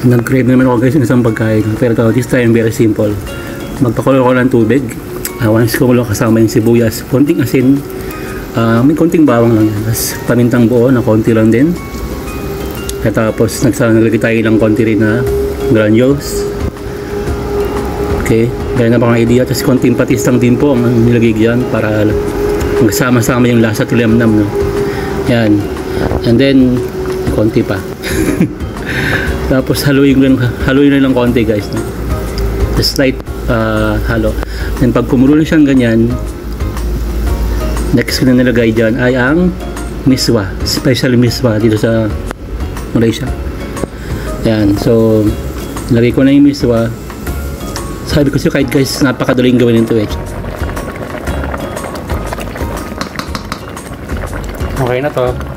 Nag-crave naman ako guys ng isang pagkain. Pero this time very simple. Magpakulo ko ng tubig. Once kumulo kasama yung sibuyas, konting asin, may konting bawang lang yan. Tapos pamintang buo na konti lang din. At tapos naglagay tayo ng konti rin na granules. Okay, gaya na bang idea. Tapos konting patis lang din po ang nilagay dyan para magsama-sama yung lasa tilamnam, no? Yan. And then konti pa. Tapos haluin lang konti guys, no? The slight halo. Then pag kumulo na siyang ganyan, next ko na nilagay dyan ay ang miswa, special miswa dito sa Malaysia. Yan, so nilagay ko na yung miswa. Sabi ko siya kahit guys, napakadaling gawin nito eh. Okay na to.